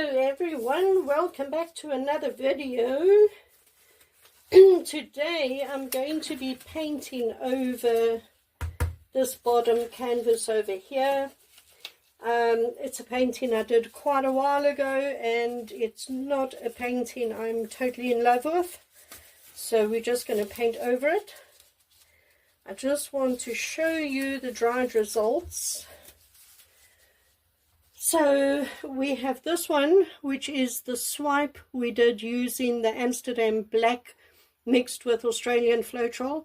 Everyone, welcome back to another video. Today I'm going to be painting over this bottom canvas over here. It's a painting I did quite a while ago, and it's not a painting I'm totally in love with, so we're just going to paint over it. I just want to show you the dried results. So we have this one, which is the swipe we did using the Amsterdam black mixed with Australian Floetrol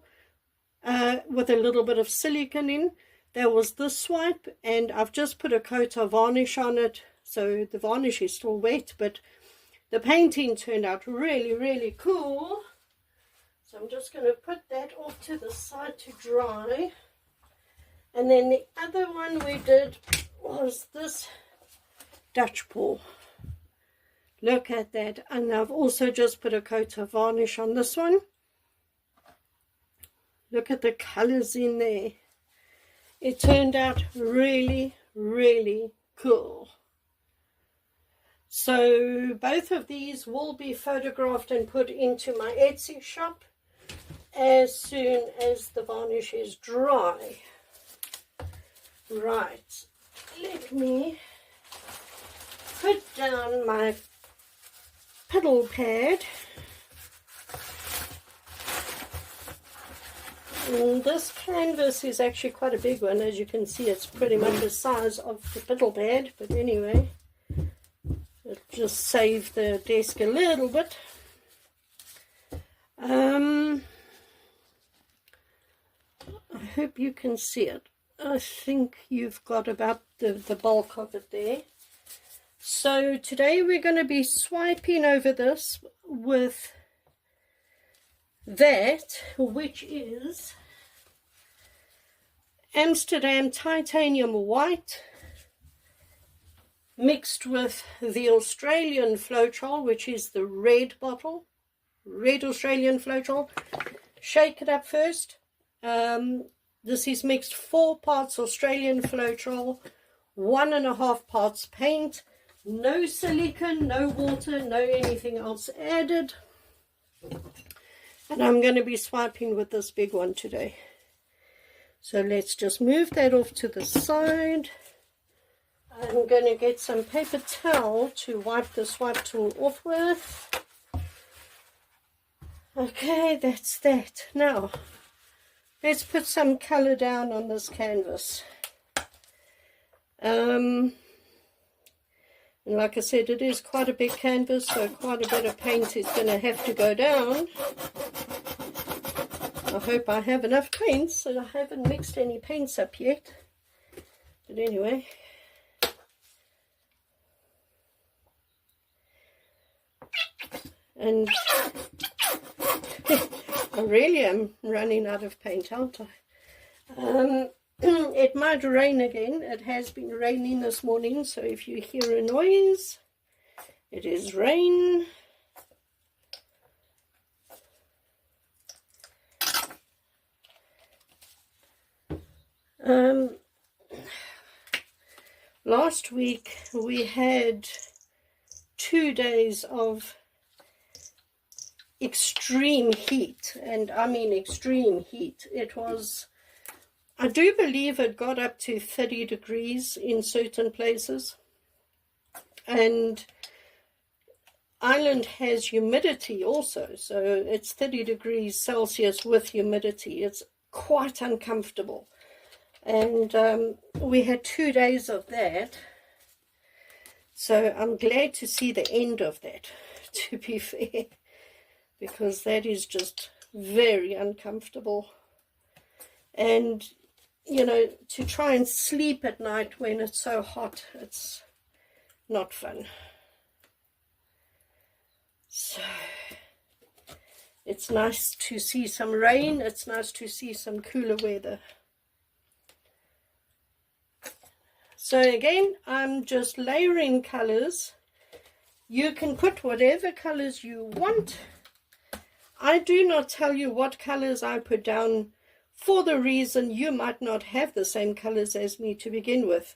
with a little bit of silicone in. There was this swipe, and I've just put a coat of varnish on it, so the varnish is still wet, but the painting turned out really, really cool. So I'm just going to put that off to the side to dry. And then the other one we did was this Dutch paw. Look at that. And I've also just put a coat of varnish on this one. Look at the colors in there. It turned out really, really cool. So both of these will be photographed and put into my Etsy shop as soon as the varnish is dry. Right, let me put down my pedal pad. And this canvas is actually quite a big one. As you can see, it's pretty much the size of the pedal pad, but anyway, it'll just save the desk a little bit. I hope you can see it. I think you've got about the bulk of it there. So today we're going to be swiping over this with that, which is Amsterdam titanium white mixed with the Australian Floetrol, which is the red bottle, red Australian Floetrol. Shake it up first. This is mixed 4 parts Australian Floetrol, 1.5 parts paint, no silicone, no water, no anything else added. And I'm going to be swiping with this big one today. So let's just move that off to the side. I'm going to get some paper towel to wipe the swipe tool off with. Okay, that's that. Now, let's put some color down on this canvas. And like I said, it is quite a big canvas, so quite a bit of paint is going to have to go down. I hope I have enough paints, so I haven't mixed any paints up yet. But anyway. And I really am running out of paint, aren't I? It might rain again. It has been raining this morning, so if you hear a noise, it is rain. Last week we had 2 days of extreme heat, and I mean extreme heat. It was, I do believe it got up to 30 degrees in certain places, and Ireland has humidity also, so it's 30 degrees Celsius with humidity. It's quite uncomfortable, and we had 2 days of that, so I'm glad to see the end of that, to be fair, because that is just very uncomfortable. And you know, to try and sleep at night when it's so hot, it's not fun. So it's nice to see some rain. It's nice to see some cooler weather. So again, I'm just layering colors. You can put whatever colors you want. I do not tell you what colors I put down for the reason you might not have the same colors as me to begin with.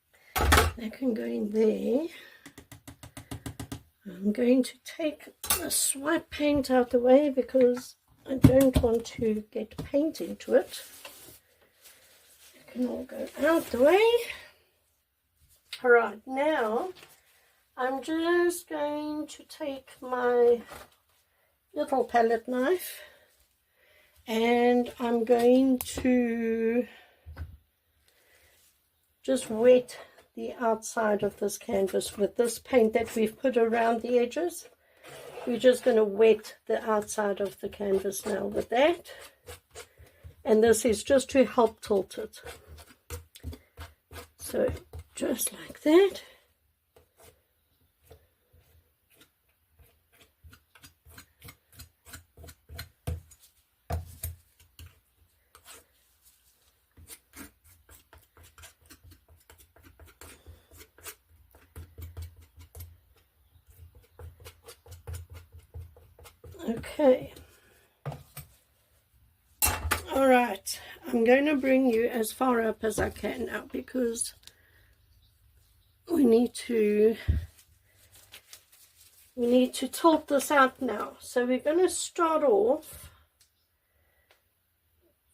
that can go in there. I'm going to take the swipe paint out the way because I don't want to get paint into it. It can all go out the way. Alright, now I'm just going to take my little palette knife and I'm going to just wet the outside of this canvas with this paint that we've put around the edges. We're just going to wet the outside of the canvas now with that, and this is just to help tilt it. So just like that. Okay, all right, I'm going to bring you as far up as I can now because we need to tilt this out now. So we're going to start off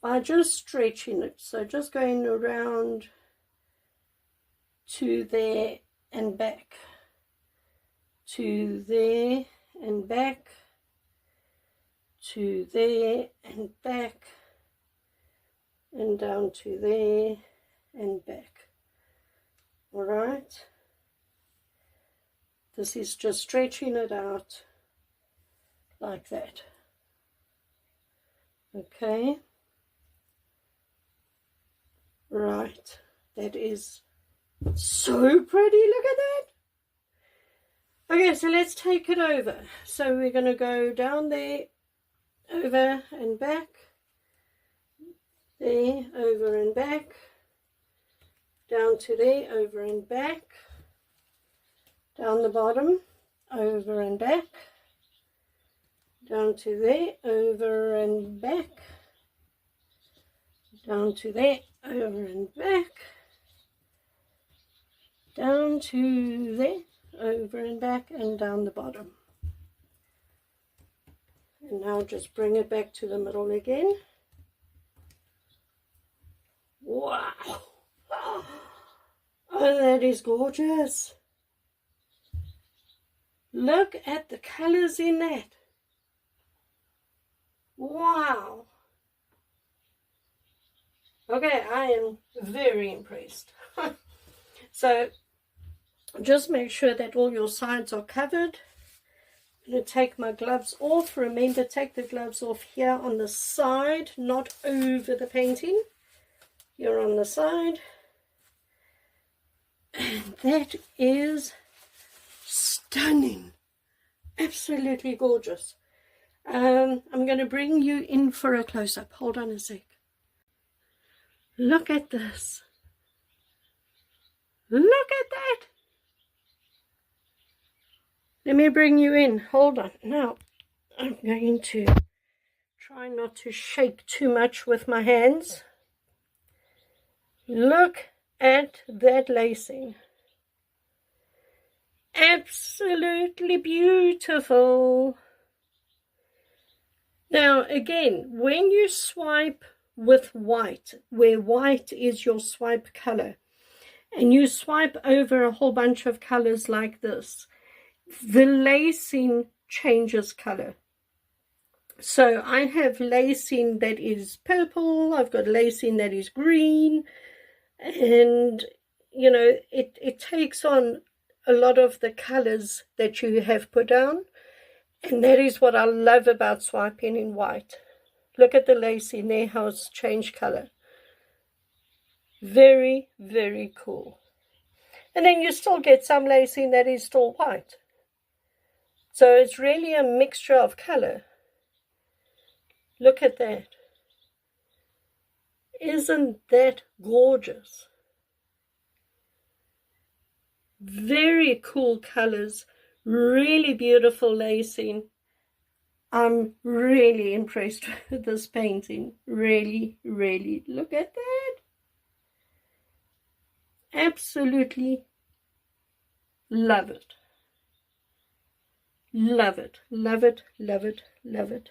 by just stretching it, so just going around to there and back, to there and back, to there and back, and down to there and back. All right, this is just stretching it out like that. Okay, right, that is so pretty. Look at that. Okay, so let's take it over. So we're going to go down there, over and back, there, over and back, down to there, over and back, down the bottom, over and back, down to there, over and back, down to there, over and back, down to there, over and back, and down the bottom. And now just bring it back to the middle again. Wow! Oh, that is gorgeous. Look at the colors in that. Wow. Okay, I am very impressed. So just make sure that all your sides are covered. I'm going to take my gloves off. Remember, take the gloves off here on the side, not over the painting. You're on the side. And that is stunning. Absolutely gorgeous. I'm going to bring you in for a close-up. Hold on a sec. Look at this. Look at that. Let me bring you in. Hold on. Now, I'm going to try not to shake too much with my hands. Look at that lacing. Absolutely beautiful. Now, again, when you swipe with white, where white is your swipe color, and you swipe over a whole bunch of colors like this, the lacing changes color. So I have lacing that is purple, I've got lacing that is green, and you know, it takes on a lot of the colors that you have put down, and that is what I love about swiping in white. Look at the lacing there, how it's changed color. Very, very cool. And then you still get some lacing that is still white. So it's really a mixture of color. Look at that. Isn't that gorgeous? Very cool colors, really beautiful lacing. I'm really impressed with this painting. Really, really. Look at that. Absolutely Love it. Love it. Love it. Love it. Love it.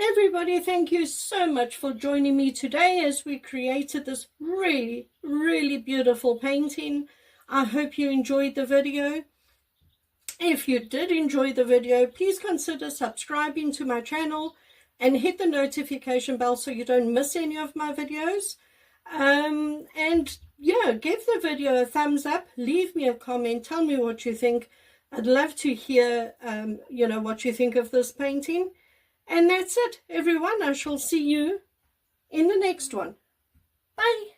Everybody, thank you so much for joining me today as we created this really, really beautiful painting. I hope you enjoyed the video. If you did enjoy the video, please consider subscribing to my channel and hit the notification bell so you don't miss any of my videos. And yeah, give the video a thumbs up, leave me a comment, tell me what you think. I'd love to hear, what you think of this painting. And that's it, everyone. I shall see you in the next one. Bye.